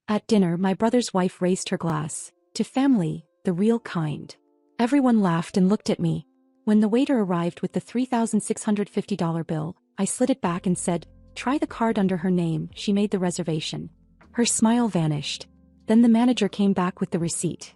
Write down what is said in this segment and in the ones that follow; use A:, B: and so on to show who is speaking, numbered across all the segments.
A: At dinner, my brother's wife raised her glass. To family, the real kind. Everyone laughed and looked at me. When the waiter arrived with the $3,650 bill, I slid it back and said, "Try the card under her name, she made the reservation." Her smile vanished. Then the manager came back with the receipt.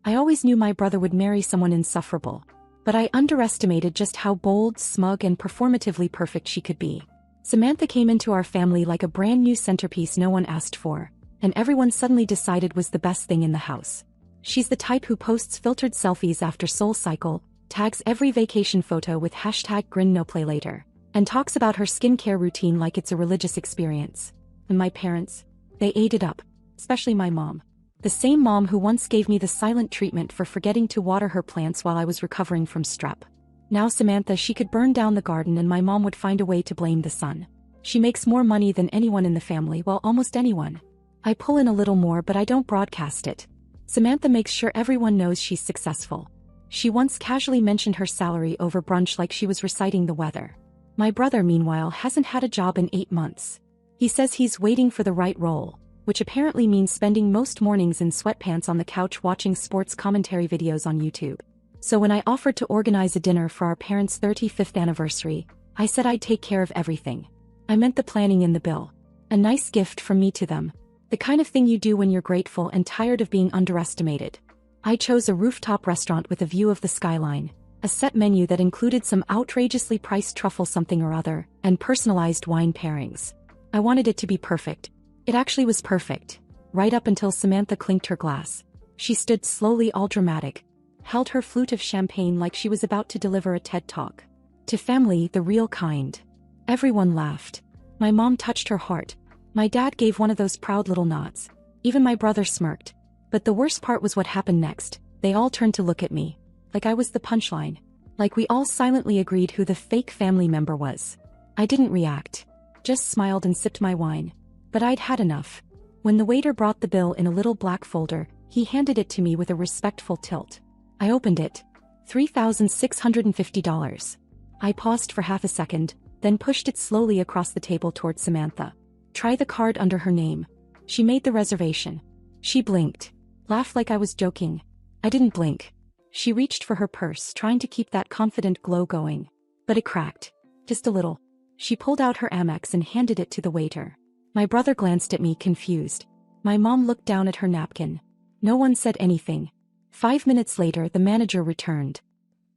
A: I always knew my brother would marry someone insufferable. But I underestimated just how bold, smug, and performatively perfect she could be. Samantha came into our family like a brand new centerpiece no one asked for, and everyone suddenly decided was the best thing in the house. She's the type who posts filtered selfies after SoulCycle, tags every vacation photo with #GrinNoPlayLater, and talks about her skincare routine like it's a religious experience. And my parents? They ate it up. Especially my mom. The same mom who once gave me the silent treatment for forgetting to water her plants while I was recovering from strep. Now Samantha, she could burn down the garden and my mom would find a way to blame the sun. She makes more money than anyone in the family, well, almost anyone. I pull in a little more, but I don't broadcast it. Samantha makes sure everyone knows she's successful. She once casually mentioned her salary over brunch like she was reciting the weather. My brother, meanwhile, hasn't had a job in 8 months. He says he's waiting for the right role, which apparently means spending most mornings in sweatpants on the couch watching sports commentary videos on YouTube. So when I offered to organize a dinner for our parents' 35th anniversary, I said I'd take care of everything. I meant the planning in the bill. A nice gift from me to them. The kind of thing you do when you're grateful and tired of being underestimated. I chose a rooftop restaurant with a view of the skyline, a set menu that included some outrageously priced truffle something or other, and personalized wine pairings. I wanted it to be perfect. It actually was perfect, right up until Samantha clinked her glass. She stood slowly, all dramatic, held her flute of champagne like she was about to deliver a TED Talk. To family, the real kind. Everyone laughed. My mom touched her heart. My dad gave one of those proud little nods. Even my brother smirked. But the worst part was what happened next. They all turned to look at me. Like I was the punchline. Like we all silently agreed who the fake family member was. I didn't react. Just smiled and sipped my wine. But I'd had enough. When the waiter brought the bill in a little black folder, he handed it to me with a respectful tilt. I opened it. $3,650. I paused for half a second, then pushed it slowly across the table toward Samantha. Try the card under her name. She made the reservation. She blinked. Laughed like I was joking. I didn't blink. She reached for her purse, trying to keep that confident glow going. But it cracked. Just a little. She pulled out her Amex and handed it to the waiter. My brother glanced at me, confused. My mom looked down at her napkin. No one said anything. 5 minutes later, the manager returned.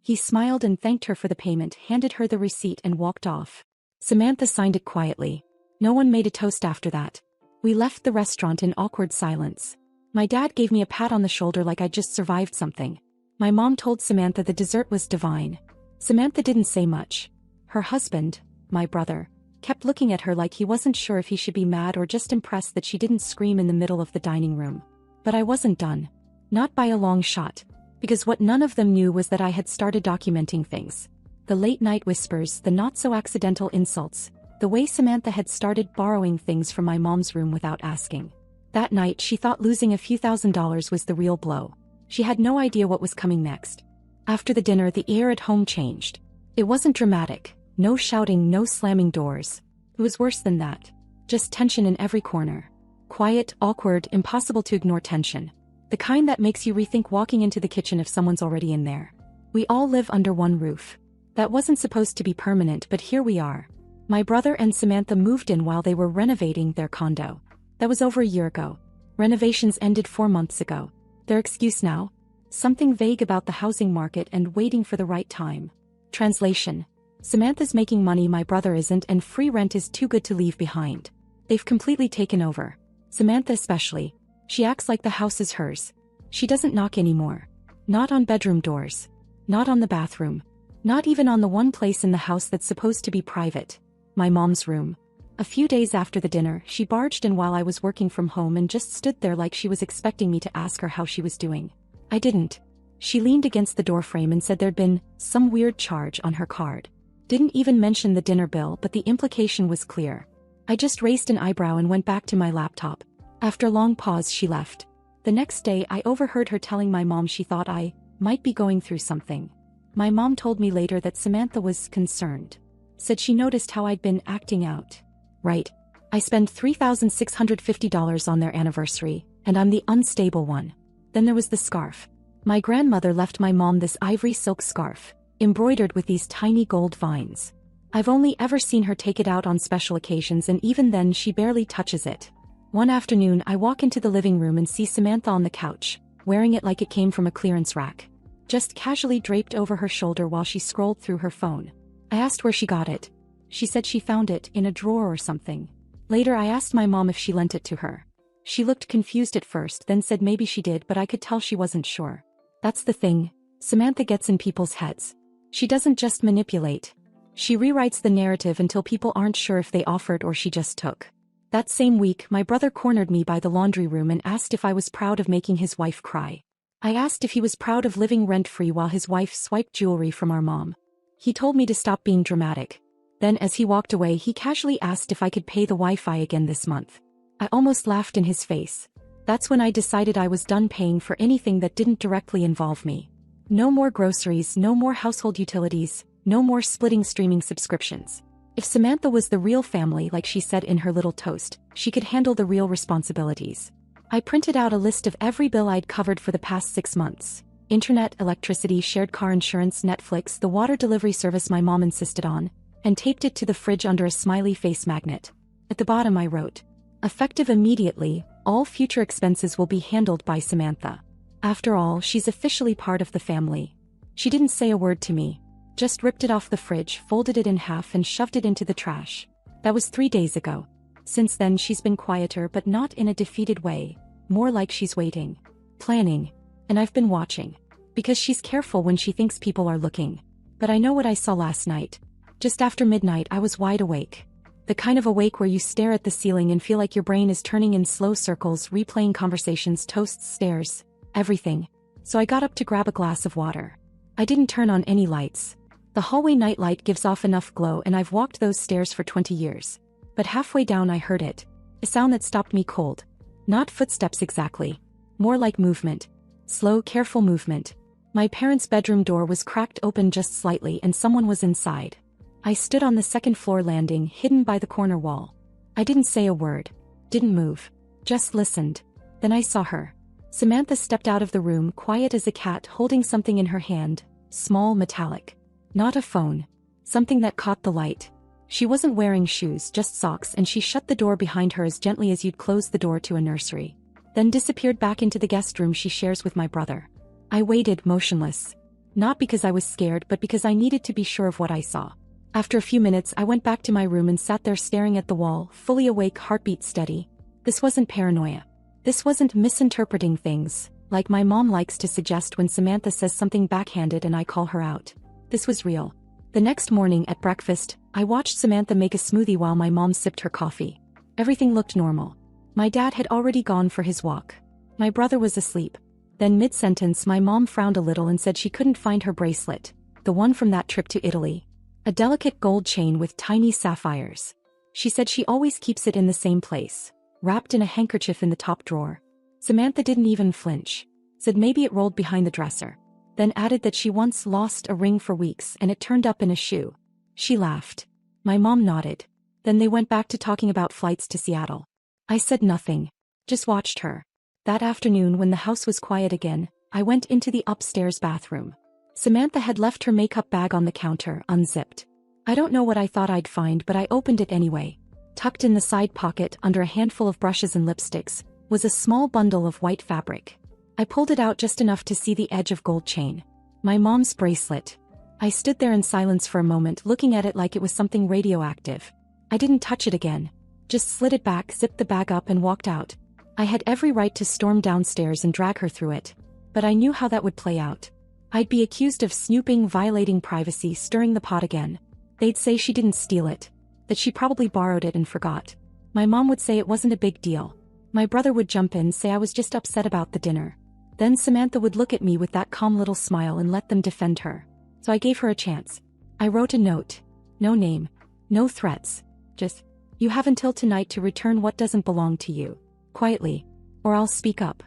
A: He smiled and thanked her for the payment, handed her the receipt and walked off. Samantha signed it quietly. No one made a toast after that. We left the restaurant in awkward silence. My dad gave me a pat on the shoulder like I'd just survived something. My mom told Samantha the dessert was divine. Samantha didn't say much. Her husband, my brother, kept looking at her like he wasn't sure if he should be mad or just impressed that she didn't scream in the middle of the dining room. But I wasn't done. Not by a long shot. Because what none of them knew was that I had started documenting things. The late-night whispers, the not-so-accidental insults, the way Samantha had started borrowing things from my mom's room without asking. That night she thought losing a few $1,000s was the real blow. She had no idea what was coming next. After the dinner, the air at home changed. It wasn't dramatic. No shouting, no slamming doors. It was worse than that. Just tension in every corner. Quiet, awkward, impossible to ignore tension. The kind that makes you rethink walking into the kitchen if someone's already in there. We all live under one roof. That wasn't supposed to be permanent, but here we are. My brother and Samantha moved in while they were renovating their condo. That was over a year ago. Renovations ended 4 months ago. Their excuse now? Something vague about the housing market and waiting for the right time. Translation. Samantha's making money, my brother isn't, and free rent is too good to leave behind. They've completely taken over. Samantha especially. She acts like the house is hers. She doesn't knock anymore. Not on bedroom doors. Not on the bathroom. Not even on the one place in the house that's supposed to be private. My mom's room. A few days after the dinner, she barged in while I was working from home and just stood there like she was expecting me to ask her how she was doing. I didn't. She leaned against the doorframe and said there'd been some weird charge on her card. Didn't even mention the dinner bill, but the implication was clear. I just raised an eyebrow and went back to my laptop. After a long pause, she left. The next day, I overheard her telling my mom she thought I might be going through something. My mom told me later that Samantha was concerned. Said she noticed how I'd been acting out. Right. I spend $3,650 on their anniversary, and I'm the unstable one. Then there was the scarf. My grandmother left my mom this ivory silk scarf, embroidered with these tiny gold vines. I've only ever seen her take it out on special occasions, and even then she barely touches it. One afternoon I walk into the living room and see Samantha on the couch, wearing it like it came from a clearance rack, just casually draped over her shoulder while she scrolled through her phone. I asked where she got it. She said she found it in a drawer or something. Later I asked my mom if she lent it to her. She looked confused at first, then said maybe she did, but I could tell she wasn't sure. That's the thing. Samantha gets in people's heads. She doesn't just manipulate. She rewrites the narrative until people aren't sure if they offered or she just took. That same week, my brother cornered me by the laundry room and asked if I was proud of making his wife cry. I asked if he was proud of living rent-free while his wife swiped jewelry from our mom. He told me to stop being dramatic. Then as he walked away, he casually asked if I could pay the Wi-Fi again this month. I almost laughed in his face. That's when I decided I was done paying for anything that didn't directly involve me. No more groceries, no more household utilities, no more splitting streaming subscriptions. If Samantha was the real family like she said in her little toast, she could handle the real responsibilities. I printed out a list of every bill I'd covered for the past 6 months. Internet, electricity, shared car insurance, Netflix, the water delivery service my mom insisted on, and taped it to the fridge under a smiley face magnet. At the bottom I wrote, "Effective immediately, all future expenses will be handled by Samantha." After all, she's officially part of the family. She didn't say a word to me. Just ripped it off the fridge, folded it in half and shoved it into the trash. That was 3 days ago. Since then she's been quieter, but not in a defeated way. More like she's waiting. Planning. And I've been watching. Because she's careful when she thinks people are looking. But I know what I saw last night. Just after midnight I was wide awake. The kind of awake where you stare at the ceiling and feel like your brain is turning in slow circles, replaying conversations, toasts, stares, everything. So I got up to grab a glass of water. I didn't turn on any lights. The hallway nightlight gives off enough glow, and I've walked those stairs for 20 years. But halfway down I heard it. A sound that stopped me cold. Not footsteps exactly. More like movement. Slow, careful movement. My parents' bedroom door was cracked open just slightly and someone was inside. I stood on the second-floor landing, hidden by the corner wall. I didn't say a word. Didn't move. Just listened. Then I saw her. Samantha stepped out of the room, quiet as a cat, holding something in her hand. Small, metallic. Not a phone. Something that caught the light. She wasn't wearing shoes, just socks, and she shut the door behind her as gently as you'd close the door to a nursery. Then disappeared back into the guest room she shares with my brother. I waited, motionless. Not because I was scared, but because I needed to be sure of what I saw. After a few minutes I went back to my room and sat there staring at the wall, fully awake, heartbeat steady. This wasn't paranoia. This wasn't misinterpreting things, like my mom likes to suggest when Samantha says something backhanded and I call her out. This was real. The next morning at breakfast, I watched Samantha make a smoothie while my mom sipped her coffee. Everything looked normal. My dad had already gone for his walk. My brother was asleep. Then mid-sentence my mom frowned a little and said she couldn't find her bracelet, the one from that trip to Italy. A delicate gold chain with tiny sapphires. She said she always keeps it in the same place, wrapped in a handkerchief in the top drawer. Samantha didn't even flinch. Said maybe it rolled behind the dresser. Then added that she once lost a ring for weeks and it turned up in a shoe. She laughed. My mom nodded. Then they went back to talking about flights to Seattle. I said nothing. Just watched her. That afternoon when the house was quiet again, I went into the upstairs bathroom. Samantha had left her makeup bag on the counter, unzipped. I don't know what I thought I'd find, but I opened it anyway. Tucked in the side pocket, under a handful of brushes and lipsticks, was a small bundle of white fabric. I pulled it out just enough to see the edge of gold chain. My mom's bracelet. I stood there in silence for a moment, looking at it like it was something radioactive. I didn't touch it again. Just slid it back, zipped the bag up and walked out. I had every right to storm downstairs and drag her through it. But I knew how that would play out. I'd be accused of snooping, violating privacy, stirring the pot again. They'd say she didn't steal it. That she probably borrowed it and forgot. My mom would say it wasn't a big deal. My brother would jump in, say I was just upset about the dinner. Then Samantha would look at me with that calm little smile and let them defend her. So I gave her a chance. I wrote a note. No name. No threats. Just, you have until tonight to return what doesn't belong to you. Quietly. Or I'll speak up.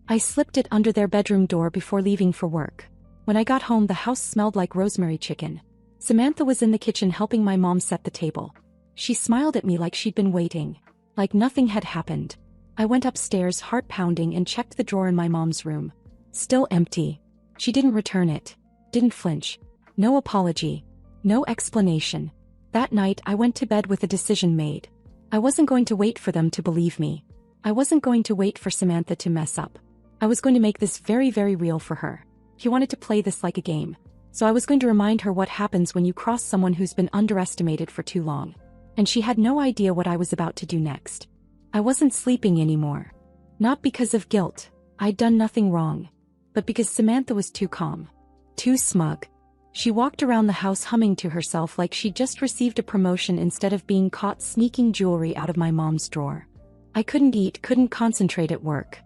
A: I slipped it under their bedroom door before leaving for work. When I got home the house smelled like rosemary chicken. Samantha was in the kitchen helping my mom set the table. She smiled at me like she'd been waiting. like nothing had happened. I went upstairs, heart pounding, and checked the drawer in my mom's room. Still empty. She didn't return it. Didn't flinch. No apology. No explanation. That night I went to bed with a decision made. I wasn't going to wait for them to believe me. I wasn't going to wait for Samantha to mess up. I was going to make this very, very real for her. He wanted to play this like a game. So I was going to remind her what happens when you cross someone who's been underestimated for too long. And she had no idea what I was about to do next. I wasn't sleeping anymore. Not because of guilt. I'd done nothing wrong. But because Samantha was too calm. Too smug. She walked around the house humming to herself like she'd just received a promotion instead of being caught sneaking jewelry out of my mom's drawer. I couldn't eat, couldn't concentrate at work.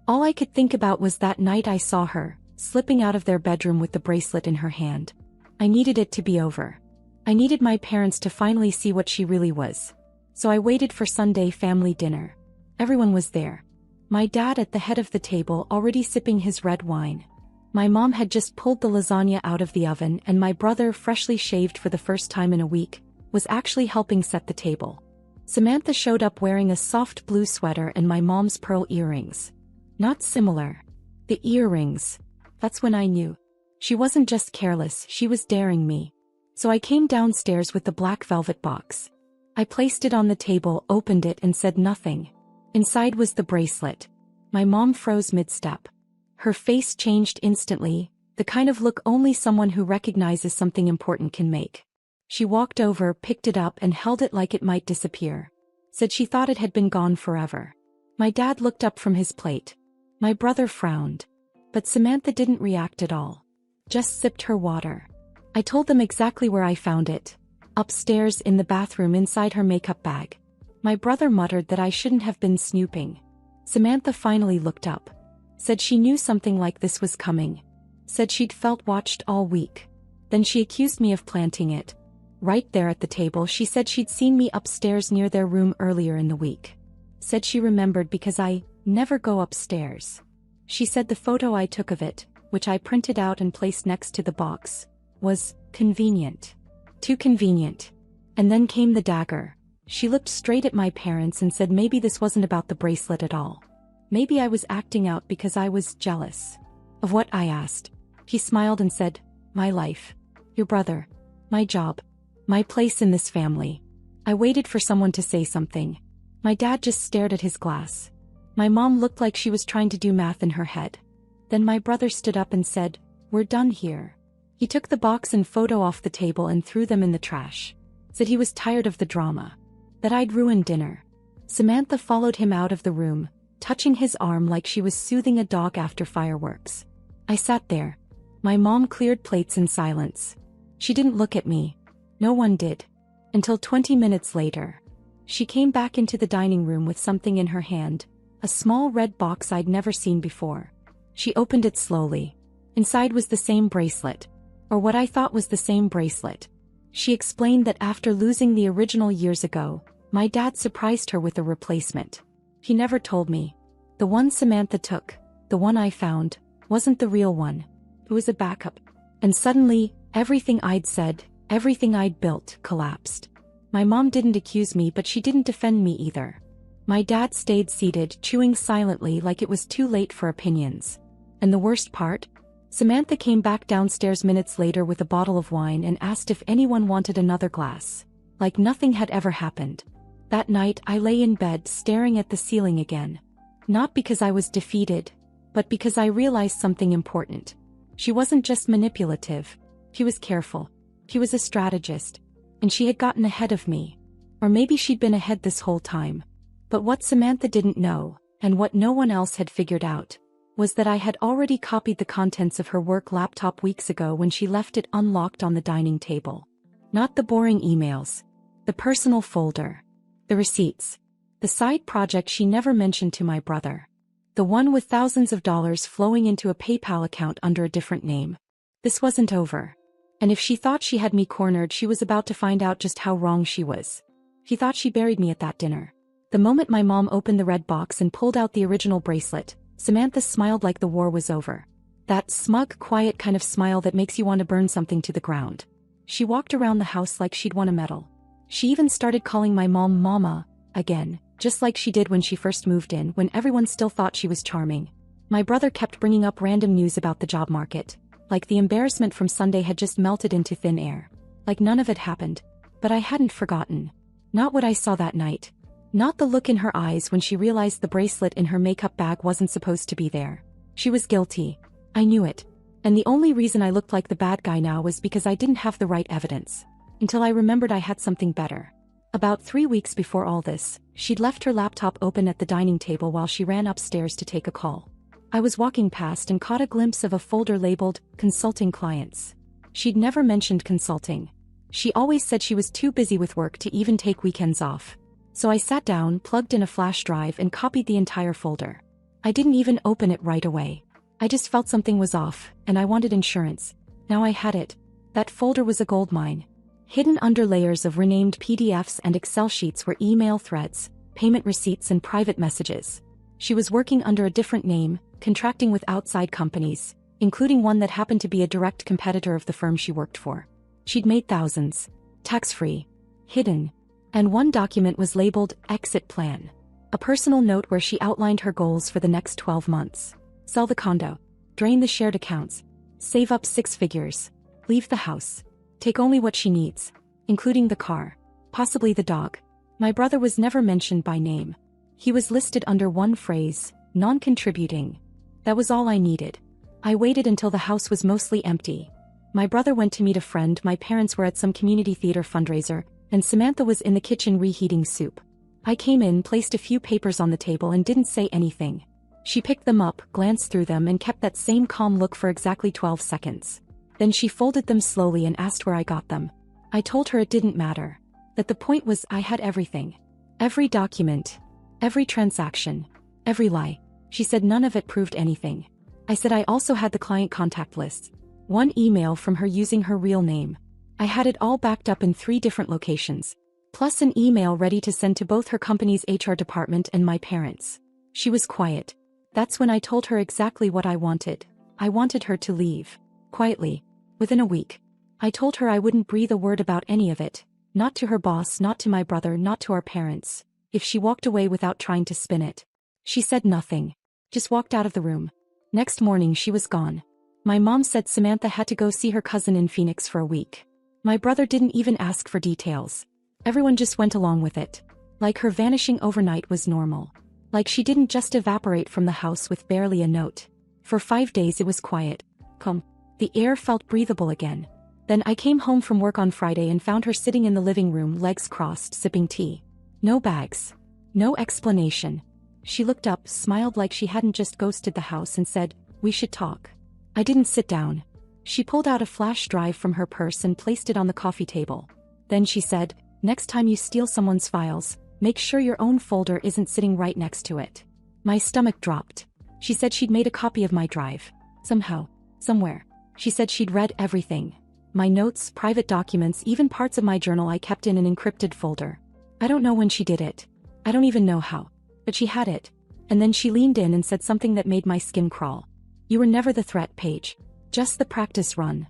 A: All I could think about was that night I saw her, slipping out of their bedroom with the bracelet in her hand. I needed it to be over. I needed my parents to finally see what she really was. So I waited for Sunday family dinner. Everyone was there. My dad at the head of the table, already sipping his red wine. My mom had just pulled the lasagna out of the oven, and my brother, freshly shaved for the first time in a week, was actually helping set the table. Samantha showed up wearing a soft blue sweater and my mom's pearl earrings. Not similar. The earrings. That's when I knew. She wasn't just careless, she was daring me. So I came downstairs with the black velvet box. I placed it on the table, opened it, and said nothing. Inside was the bracelet. My mom froze mid-step. Her face changed instantly, the kind of look only someone who recognizes something important can make. She walked over, picked it up, and held it like it might disappear. Said she thought it had been gone forever. My dad looked up from his plate. My brother frowned. But Samantha didn't react at all. Just sipped her water. I told them exactly where I found it. Upstairs in the bathroom inside her makeup bag. My brother muttered that I shouldn't have been snooping. Samantha finally looked up. Said she knew something like this was coming. Said she'd felt watched all week. Then she accused me of planting it. Right there at the table she said she'd seen me upstairs near their room earlier in the week. Said she remembered because I never go upstairs. She said the photo I took of it, which I printed out and placed next to the box, was convenient. Too convenient. And then came the dagger. She looked straight at my parents and said maybe this wasn't about the bracelet at all. Maybe I was acting out because I was jealous. Of what, I asked. He smiled and said, my life. Your brother. My job. My place in this family. I waited for someone to say something. My dad just stared at his glass. My mom looked like she was trying to do math in her head. Then my brother stood up and said, we're done here. He took the box and photo off the table and threw them in the trash. Said he was tired of the drama. That I'd ruined dinner. Samantha followed him out of the room, touching his arm like she was soothing a dog after fireworks. I sat there. My mom cleared plates in silence. She didn't look at me. No one did. Until 20 minutes later. She came back into the dining room with something in her hand, a small red box I'd never seen before. She opened it slowly. Inside was the same bracelet. Or what I thought was the same bracelet. She explained that after losing the original years ago, my dad surprised her with a replacement. He never told me. The one Samantha took, the one I found, wasn't the real one. It was a backup. And suddenly, everything I'd said, everything I'd built, collapsed. My mom didn't accuse me, but she didn't defend me either. My dad stayed seated, chewing silently like it was too late for opinions. And the worst part? Samantha came back downstairs minutes later with a bottle of wine and asked if anyone wanted another glass. Like nothing had ever happened. That night I lay in bed staring at the ceiling again. Not because I was defeated, but because I realized something important. She wasn't just manipulative. She was careful. She was a strategist. And she had gotten ahead of me. Or maybe she'd been ahead this whole time. But what Samantha didn't know, and what no one else had figured out, was that I had already copied the contents of her work laptop weeks ago when she left it unlocked on the dining table. Not the boring emails. The personal folder. The receipts. The side project she never mentioned to my brother. The one with thousands of dollars flowing into a PayPal account under a different name. This wasn't over. And if she thought she had me cornered, she was about to find out just how wrong she was. She thought she buried me at that dinner. The moment my mom opened the red box and pulled out the original bracelet, Samantha smiled like the war was over. That smug, quiet kind of smile that makes you want to burn something to the ground. She walked around the house like she'd won a medal. She even started calling my mom Mama, again, just like she did when she first moved in, when everyone still thought she was charming. My brother kept bringing up random news about the job market, like the embarrassment from Sunday had just melted into thin air. Like none of it happened. But I hadn't forgotten. Not what I saw that night. Not the look in her eyes when she realized the bracelet in her makeup bag wasn't supposed to be there. She was guilty. I knew it. And the only reason I looked like the bad guy now was because I didn't have the right evidence. Until I remembered I had something better. About 3 weeks before all this, she'd left her laptop open at the dining table while she ran upstairs to take a call. I was walking past and caught a glimpse of a folder labeled, Consulting Clients. She'd never mentioned consulting. She always said she was too busy with work to even take weekends off. So I sat down, plugged in a flash drive and copied the entire folder. I didn't even open it right away. I just felt something was off, and I wanted insurance. Now I had it. That folder was a goldmine. Hidden under layers of renamed PDFs and Excel sheets were email threads, payment receipts and private messages. She was working under a different name, contracting with outside companies, including one that happened to be a direct competitor of the firm she worked for. She'd made thousands. Tax-free. Hidden. And one document was labeled Exit Plan. A personal note where she outlined her goals for the next 12 months. Sell the condo. Drain the shared accounts. Save up 6 figures. Leave the house. Take only what she needs, including the car. Possibly the dog. My brother was never mentioned by name. He was listed under one phrase, non-contributing. That was all I needed. I waited until the house was mostly empty. My brother went to meet a friend, my parents were at some community theater fundraiser, and Samantha was in the kitchen reheating soup. I came in, placed a few papers on the table and didn't say anything. She picked them up, glanced through them and kept that same calm look for exactly 12 seconds. Then she folded them slowly and asked where I got them. I told her it didn't matter. That the point was I had everything. Every document. Every transaction. Every lie. She said none of it proved anything. I said I also had the client contact lists. One email from her using her real name. I had it all backed up in 3 different locations. Plus an email ready to send to both her company's HR department and my parents. She was quiet. That's when I told her exactly what I wanted. I wanted her to leave. Quietly. Within a week. I told her I wouldn't breathe a word about any of it. Not to her boss, not to my brother, not to our parents. If she walked away without trying to spin it. She said nothing. Just walked out of the room. Next morning she was gone. My mom said Samantha had to go see her cousin in Phoenix for a week. My brother didn't even ask for details. Everyone just went along with it. Like her vanishing overnight was normal. Like she didn't just evaporate from the house with barely a note. For 5 days it was quiet. Calm. The air felt breathable again. Then I came home from work on Friday and found her sitting in the living room, legs crossed, sipping tea. No bags. No explanation. She looked up, smiled like she hadn't just ghosted the house and said, "We should talk." I didn't sit down. She pulled out a flash drive from her purse and placed it on the coffee table. Then she said, "Next time you steal someone's files, make sure your own folder isn't sitting right next to it." My stomach dropped. She said she'd made a copy of my drive. Somehow. Somewhere. She said she'd read everything. My notes, private documents, even parts of my journal I kept in an encrypted folder. I don't know when she did it. I don't even know how. But she had it. And then she leaned in and said something that made my skin crawl. "You were never the threat, Paige. Just the practice run."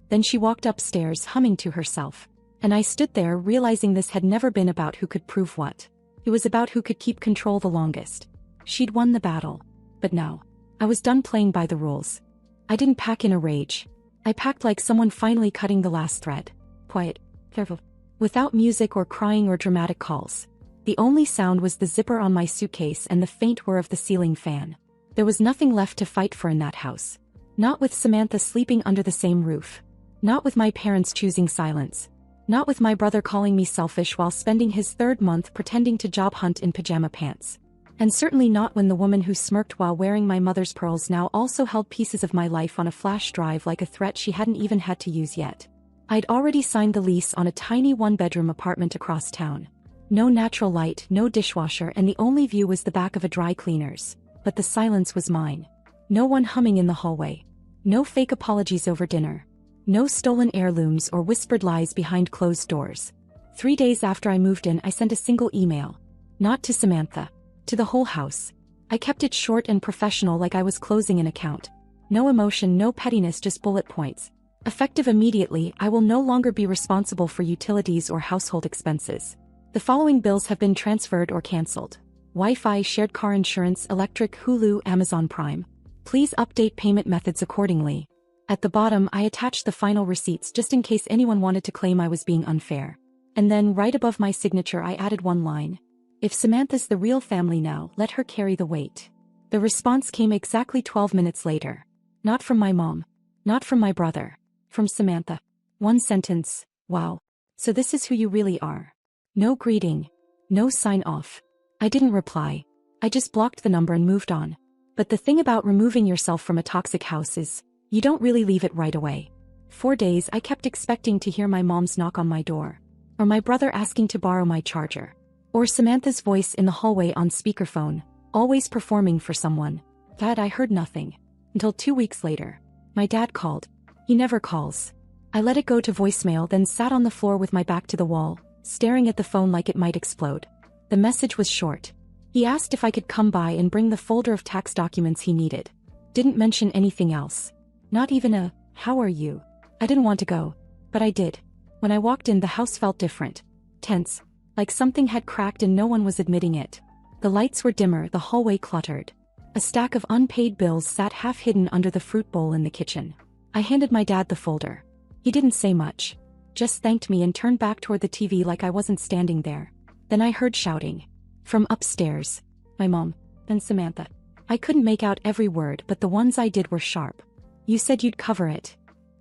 A: Then she walked upstairs, humming to herself. And I stood there, realizing this had never been about who could prove what. It was about who could keep control the longest. She'd won the battle. But now. I was done playing by the rules. I didn't pack in a rage. I packed like someone finally cutting the last thread. Quiet. Careful. Without music or crying or dramatic calls. The only sound was the zipper on my suitcase and the faint whir of the ceiling fan. There was nothing left to fight for in that house. Not with Samantha sleeping under the same roof. Not with my parents choosing silence. Not with my brother calling me selfish while spending his 3rd month pretending to job hunt in pajama pants. And certainly not when the woman who smirked while wearing my mother's pearls now also held pieces of my life on a flash drive like a threat she hadn't even had to use yet. I'd already signed the lease on a tiny 1-bedroom apartment across town. No natural light, no dishwasher, and the only view was the back of a dry cleaner's. But the silence was mine. No one humming in the hallway. No fake apologies over dinner. No stolen heirlooms or whispered lies behind closed doors. 3 days after I moved in, I sent a single email. Not to Samantha. To the whole house. I kept it short and professional, like I was closing an account. No emotion, no pettiness, just bullet points. Effective immediately, I will no longer be responsible for utilities or household expenses. The following bills have been transferred or cancelled. Wi-Fi, shared car insurance, electric, Hulu, Amazon Prime. Please update payment methods accordingly. At the bottom, I attached the final receipts just in case anyone wanted to claim I was being unfair. And then, right above my signature, I added one line. If Samantha's the real family now, let her carry the weight. The response came exactly 12 minutes later. Not from my mom. Not from my brother. From Samantha. One sentence. Wow. So this is who you really are. No greeting. No sign off. I didn't reply. I just blocked the number and moved on. But the thing about removing yourself from a toxic house is, you don't really leave it right away. 4 days I kept expecting to hear my mom's knock on my door. Or my brother asking to borrow my charger. Or Samantha's voice in the hallway on speakerphone, always performing for someone. Dad, I heard nothing. Until 2 weeks later. My dad called. He never calls. I let it go to voicemail, then sat on the floor with my back to the wall, staring at the phone like it might explode. The message was short. He asked if I could come by and bring the folder of tax documents he needed. Didn't mention anything else. Not even a, how are you? I didn't want to go. But I did. When I walked in, the house felt different. Tense. Like something had cracked and no one was admitting it. The lights were dimmer, the hallway cluttered. A stack of unpaid bills sat half hidden under the fruit bowl in the kitchen. I handed my dad the folder. He didn't say much. Just thanked me and turned back toward the TV like I wasn't standing there. Then I heard shouting. From upstairs. My mom. Then Samantha. I couldn't make out every word, but the ones I did were sharp. You said you'd cover it.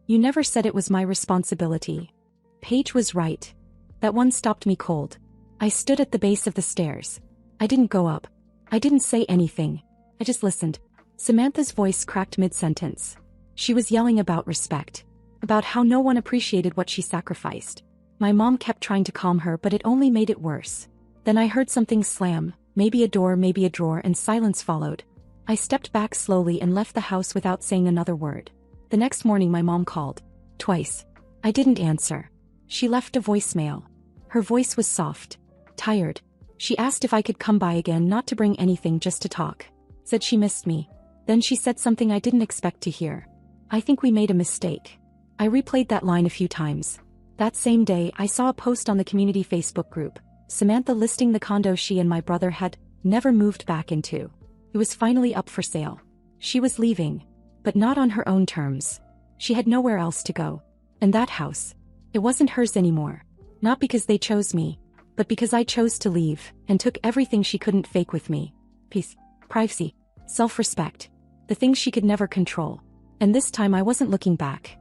A: You never said it was my responsibility. Paige was right. That one stopped me cold. I stood at the base of the stairs. I didn't go up. I didn't say anything. I just listened. Samantha's voice cracked mid-sentence. She was yelling about respect. About how no one appreciated what she sacrificed. My mom kept trying to calm her, but it only made it worse. Then I heard something slam, maybe a door, maybe a drawer, and silence followed. I stepped back slowly and left the house without saying another word. The next morning my mom called. Twice. I didn't answer. She left a voicemail. Her voice was soft. Tired. She asked if I could come by again, not to bring anything, just to talk. Said she missed me. Then she said something I didn't expect to hear. I think we made a mistake. I replayed that line a few times. That same day, I saw a post on the community Facebook group. Samantha listing the condo she and my brother had never moved back into. It was finally up for sale. She was leaving. But not on her own terms. She had nowhere else to go. And that house. It wasn't hers anymore. Not because they chose me. But because I chose to leave, and took everything she couldn't fake with me. Peace. Privacy. Self-respect. The things she could never control. And this time I wasn't looking back.